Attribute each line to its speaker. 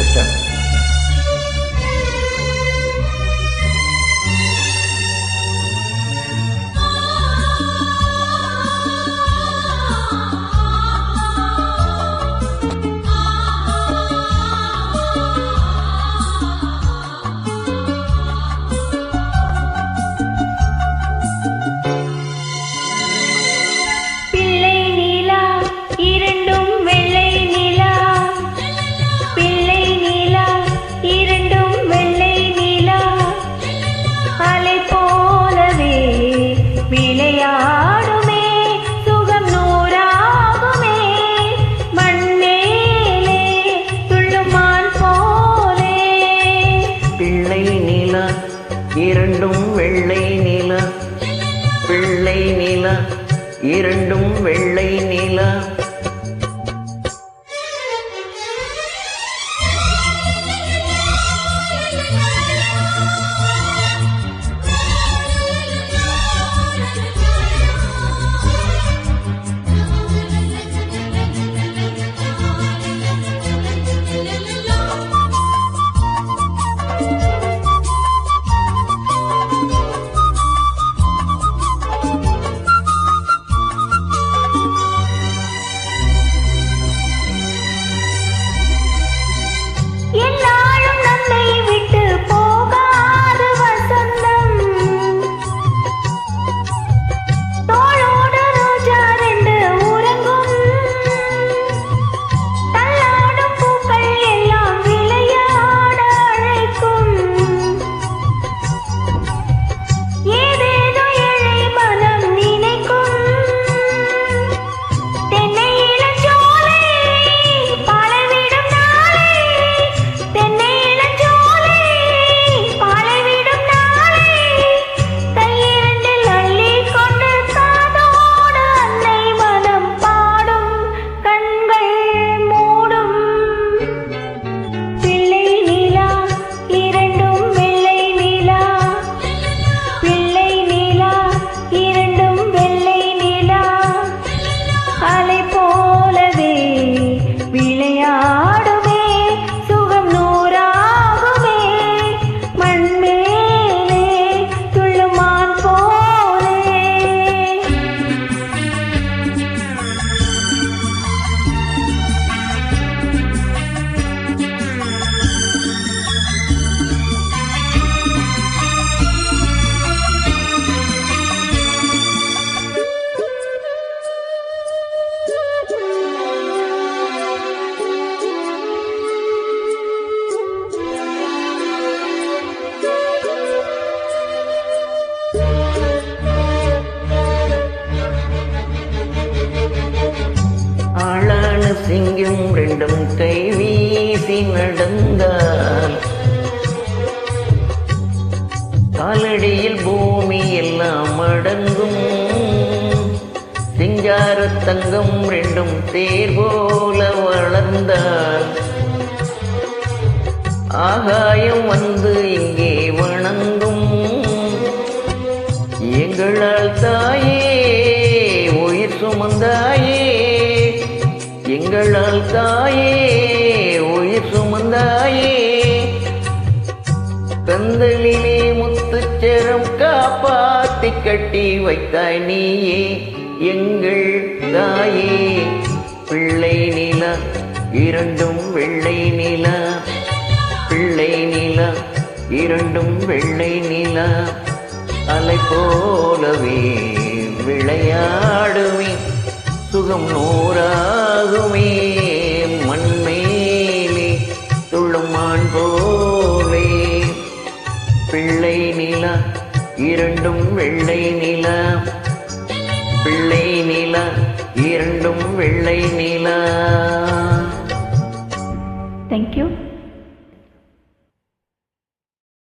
Speaker 1: Sister.
Speaker 2: இரண்டும் வெள்ளை நிலா, பிள்ளை நிலா, இரண்டும் வெள்ளை நிலா. சிங்கம் ரெண்டும் கை வீசி நடந்தால் காலடியில் பூமி எல்லாம் அடங்கும். சிங்கார தங்கம் ரெண்டும் தேர் போல வளர்ந்தால் ஆகாயம் வந்து இங்கே வணங்கும். எங்களால் தாயே உயிர் சுமந்தாயே, எங்களால் தாயே உயிர் சுமந்தாயே. கந்தலிலே முத்துச்சரம் காப்பாத்தி கட்டி வைத்தாய் நீயே எங்கள் தாயே. பிள்ளை நிலா இரண்டும் வெள்ளை நிலா, பிள்ளை நிலா இரண்டும் வெள்ளை நிலா. அலை போலவே விளையாடுவே, சுகம் நூறாகுமே. மண்மேலே துள்ளும் மான் போலே. பிள்ளை நிலா இரண்டும் வெள்ளை நிலா, பிள்ளை நிலா இரண்டும் வெள்ளை நிலா.
Speaker 3: Thank you.